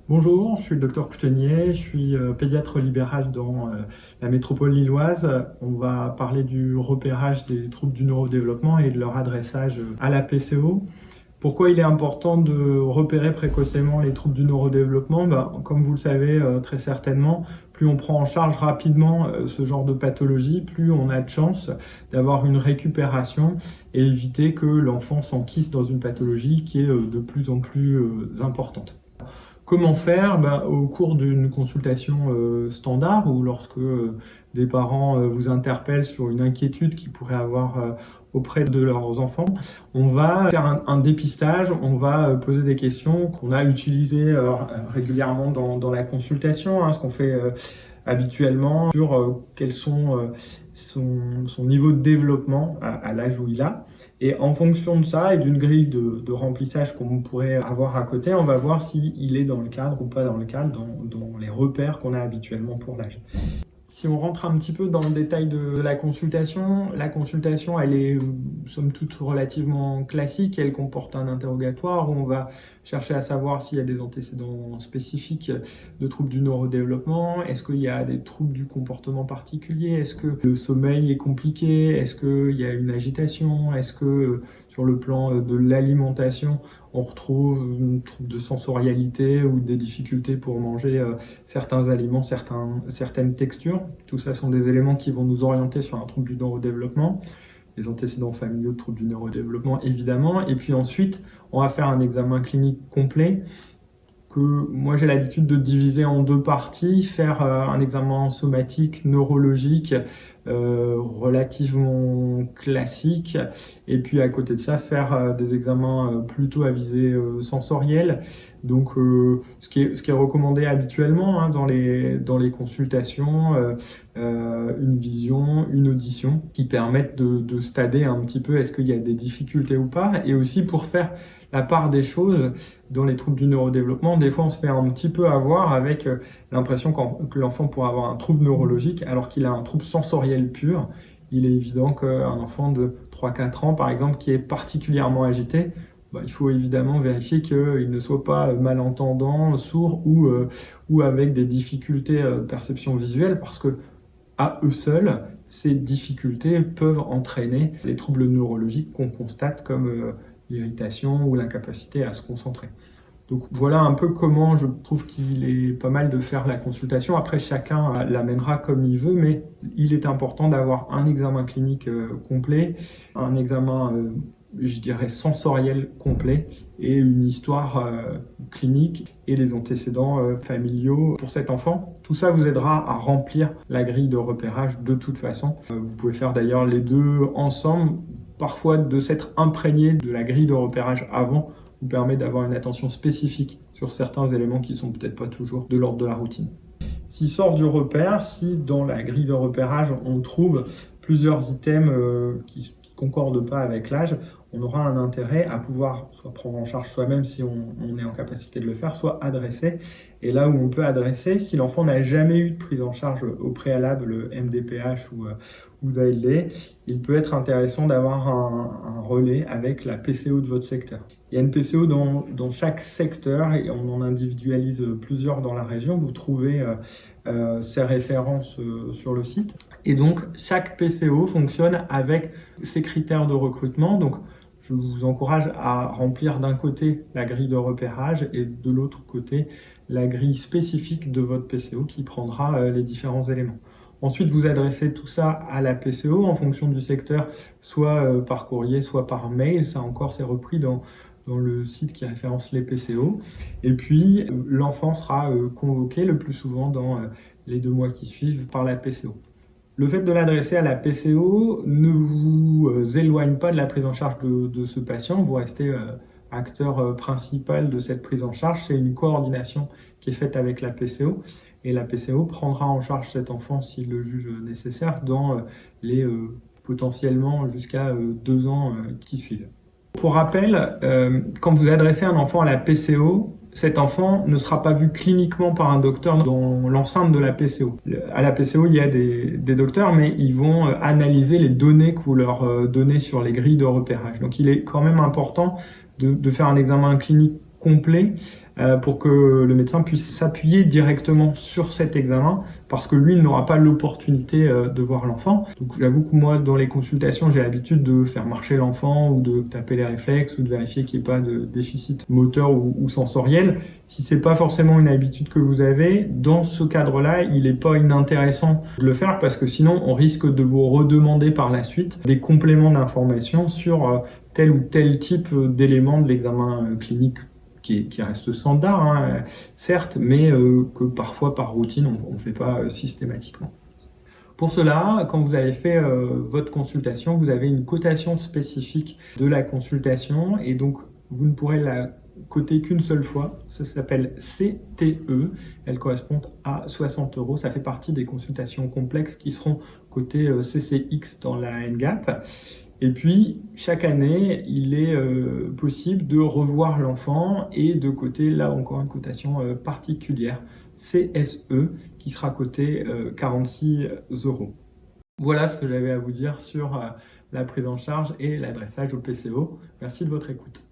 Bonjour, je suis le docteur Coutenier, je suis pédiatre libéral dans la métropole lilloise. On va parler du repérage des troubles du neurodéveloppement et de leur adressage à la PCO. Pourquoi il est important de repérer précocement les troubles du neurodéveloppement? Comme vous le savez très certainement, plus on prend en charge rapidement ce genre de pathologie, plus on a de chances d'avoir une récupération et éviter que l'enfant s'enquisse dans une pathologie qui est de plus en plus importante. Comment faire? Au cours d'une consultation standard ou lorsque des parents vous interpellent sur une inquiétude qu'ils pourraient avoir auprès de leurs enfants, on va faire un dépistage, on va poser des questions qu'on a utilisées régulièrement dans la consultation, ce qu'on fait habituellement sur quels sont son niveau de développement à l'âge où il a. Et en fonction de ça et d'une grille de remplissage qu'on pourrait avoir à côté, on va voir s'il est dans le cadre ou pas dans le cadre, dans les repères qu'on a habituellement pour l'âge. Si on rentre un petit peu dans le détail de la consultation elle est somme toute relativement classique. Elle comporte un interrogatoire où on va chercher à savoir s'il y a des antécédents spécifiques de troubles du neurodéveloppement, est-ce qu'il y a des troubles du comportement particulier, est-ce que le sommeil est compliqué, est-ce qu'il y a une agitation, est-ce que sur le plan de l'alimentation, on retrouve un trouble de sensorialité ou des difficultés pour manger certains aliments, certaines textures. Tout ça sont des éléments qui vont nous orienter sur un trouble du neurodéveloppement. Les antécédents familiaux de troubles du neurodéveloppement, évidemment. Et puis ensuite, on va faire un examen clinique complet que moi j'ai l'habitude de diviser en deux parties, faire un examen somatique, neurologique, relativement classique, et puis à côté de ça faire des examens plutôt à visée sensorielle. Donc ce qui est recommandé habituellement dans les consultations, une vision, une audition qui permettent de stader un petit peu est-ce qu'il y a des difficultés ou pas, et aussi pour faire la part des choses dans les troubles du neurodéveloppement. Des fois on se fait un petit peu avoir avec l'impression que l'enfant pourrait avoir un trouble neurologique alors qu'il a un trouble sensoriel pur. Il est évident qu'un enfant de 3-4 ans par exemple qui est particulièrement agité, il faut évidemment vérifier qu'il ne soit pas malentendant, sourd ou avec des difficultés de perception visuelle, parce que à eux seuls, ces difficultés peuvent entraîner les troubles neurologiques qu'on constate comme l'irritation ou l'incapacité à se concentrer. Donc voilà un peu comment je trouve qu'il est pas mal de faire la consultation. Après, chacun l'amènera comme il veut, mais il est important d'avoir un examen clinique complet, un examen, je dirais, sensoriel complet et une histoire clinique et les antécédents familiaux pour cet enfant. Tout ça vous aidera à remplir la grille de repérage de toute façon. Vous pouvez faire d'ailleurs les deux ensemble. Parfois, de s'être imprégné de la grille de repérage avant vous permet d'avoir une attention spécifique sur certains éléments qui sont peut-être pas toujours de l'ordre de la routine. S'il sort du repère, si dans la grille de repérage on trouve plusieurs items qui concordent pas avec l'âge, on aura un intérêt à pouvoir soit prendre en charge soi-même si on est en capacité de le faire, soit adresser. Et là où on peut adresser, si l'enfant n'a jamais eu de prise en charge au préalable, MDPH ou d'ALD, il peut être intéressant d'avoir un relais avec la PCO de votre secteur. Il y a une PCO dans chaque secteur et on en individualise plusieurs dans la région. Vous trouvez ces références sur le site. Et donc, chaque PCO fonctionne avec ses critères de recrutement. Donc, je vous encourage à remplir d'un côté la grille de repérage et de l'autre côté la grille spécifique de votre PCO qui prendra les différents éléments. Ensuite, vous adressez tout ça à la PCO en fonction du secteur, soit par courrier, soit par mail. Ça encore, c'est repris dans le site qui référence les PCO. Et puis, l'enfant sera convoqué le plus souvent dans les 2 mois qui suivent par la PCO. Le fait de l'adresser à la PCO ne vous éloigne pas de la prise en charge de ce patient. Vous restez acteur principal de cette prise en charge. C'est une coordination qui est faite avec la PCO. Et la PCO prendra en charge cet enfant s'il le juge nécessaire dans les potentiellement jusqu'à 2 ans qui suivent. Pour rappel, quand vous adressez un enfant à la PCO, cet enfant ne sera pas vu cliniquement par un docteur dans l'enceinte de la PCO. À la PCO, il y a des docteurs, mais ils vont analyser les données que vous leur donnez sur les grilles de repérage. Donc il est quand même important de faire un examen clinique complet pour que le médecin puisse s'appuyer directement sur cet examen parce que lui, il n'aura pas l'opportunité de voir l'enfant. Donc j'avoue que moi, dans les consultations, j'ai l'habitude de faire marcher l'enfant ou de taper les réflexes ou de vérifier qu'il n'y ait pas de déficit moteur ou sensoriel. Si c'est pas forcément une habitude que vous avez, dans ce cadre-là, il n'est pas inintéressant de le faire parce que sinon, on risque de vous redemander par la suite des compléments d'informations sur tel ou tel type d'éléments de l'examen clinique qui reste standard, hein, certes, mais que parfois par routine, on ne fait pas systématiquement. Pour cela, quand vous avez fait votre consultation, vous avez une cotation spécifique de la consultation et donc vous ne pourrez la coter qu'une seule fois. Ça s'appelle CTE. Elle correspond à 60 €. Ça fait partie des consultations complexes qui seront cotées CCX dans la NGAP. Et puis, chaque année, il est possible de revoir l'enfant et de coter, là encore, une cotation particulière, CSE, qui sera cotée 46 €. Voilà ce que j'avais à vous dire sur la prise en charge et l'adressage au PCO. Merci de votre écoute.